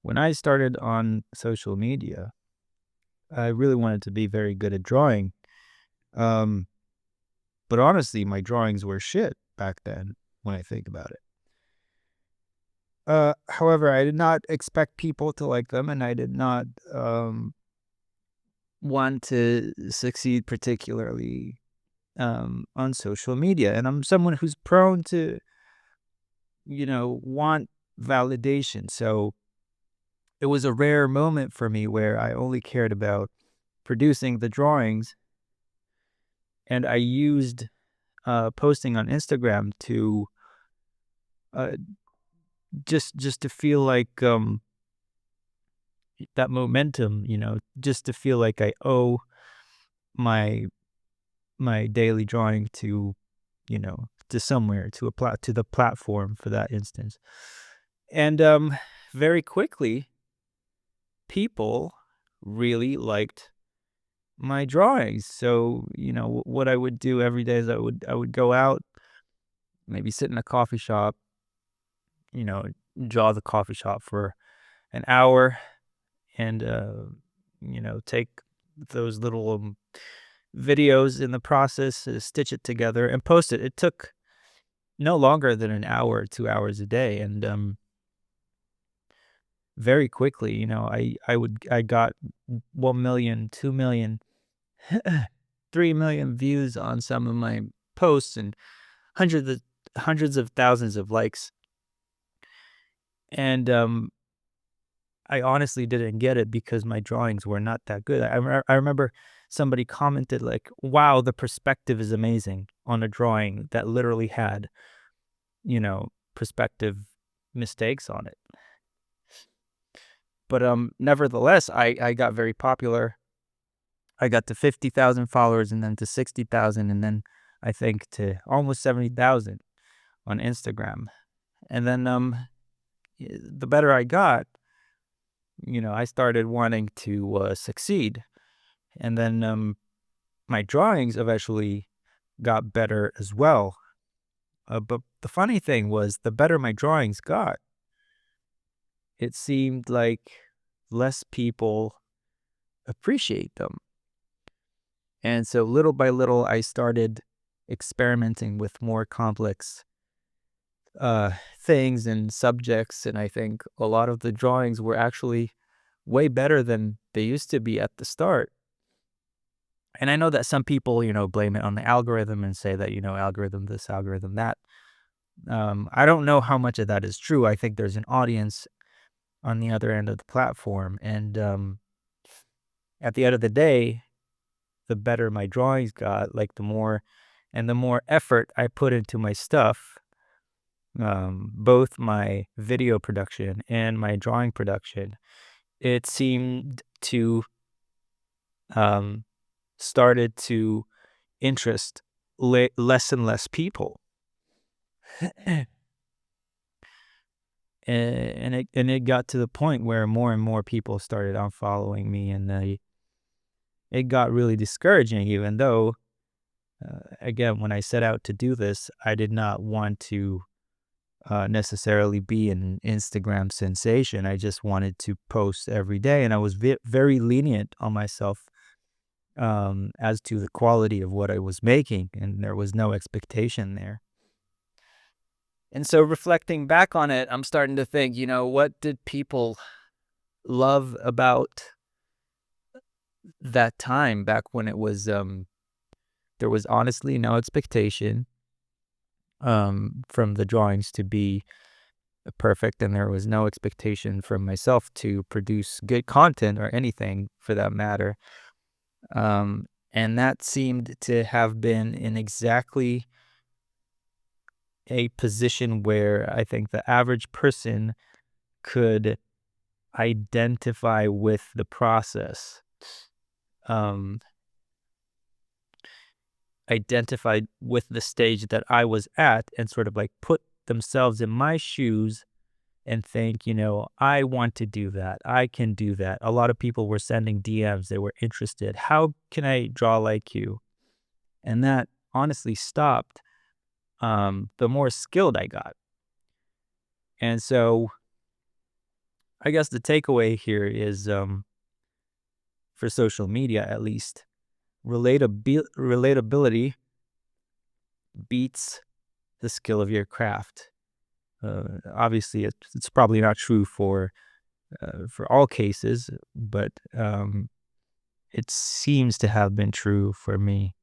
When I started on social media, I really wanted to be very good at drawing. Um, but honestly, my drawings were shit back then when I think about it. However, I did not expect people to like them, and I did not want to succeed particularly on social media. And I'm someone who's prone to, want validation. So it was a rare moment for me where I only cared about producing the drawings, and I used posting on Instagram to uh, just to feel like that momentum, just to feel like I owe my my daily drawing to to somewhere, to the platform for that instance. And very quickly, people really liked my drawings. So what I would do every day is I would go out, maybe sit in a coffee shop, you know, draw the coffee shop for an hour and take those little videos in the process, stitch it together and post it. It took no longer than an hour, 2 hours a day, and very quickly, I got 1 million, 2 million, 3 million views on some of my posts and hundreds of hundreds of thousands of likes. And I honestly didn't get it because my drawings were not that good. I remember somebody commented like, "Wow, the perspective is amazing," on a drawing that literally had, perspective mistakes on it. But nevertheless, I got very popular. I got to 50,000 followers, and then to 60,000, and then I think to almost 70,000 on Instagram. And then the better I got, I started wanting to succeed. And then my drawings eventually got better as well. But the funny thing was, the better my drawings got, it seemed like less people appreciate them. And so little by little, I started experimenting with more complex things and subjects. And I think a lot of the drawings were actually way better than they used to be at the start. And I know that some people, blame it on the algorithm and say that, algorithm this, algorithm that. I don't know how much of that is true. I think there's an audience on the other end of the platform. And at the end of the day, the better my drawings got, like the more effort I put into my stuff, both my video production and my drawing production, it seemed to um, started to interest less and less people. And it got to the point where more and more people started unfollowing me, and it got really discouraging. Even though, again, when I set out to do this, I did not want to necessarily be an Instagram sensation. I just wanted to post every day, and I was very lenient on myself as to the quality of what I was making, and there was no expectation there. And so reflecting back on it, I'm starting to think, what did people love about that time back when it was there was honestly no expectation from the drawings to be perfect, and there was no expectation from myself to produce good content or anything for that matter. And that seemed to have been in exactly a position where I think the average person could identify with the process, um, identified with the stage that I was at, and sort of like put themselves in my shoes and think, I want to do that. I can do that. A lot of people were sending DMs. They were interested. How can I draw like you? And that honestly stopped the more skilled I got. And so I guess the takeaway here is, for social media at least, relatability beats the skill of your craft. Obviously, it's probably not true for all cases, but it seems to have been true for me.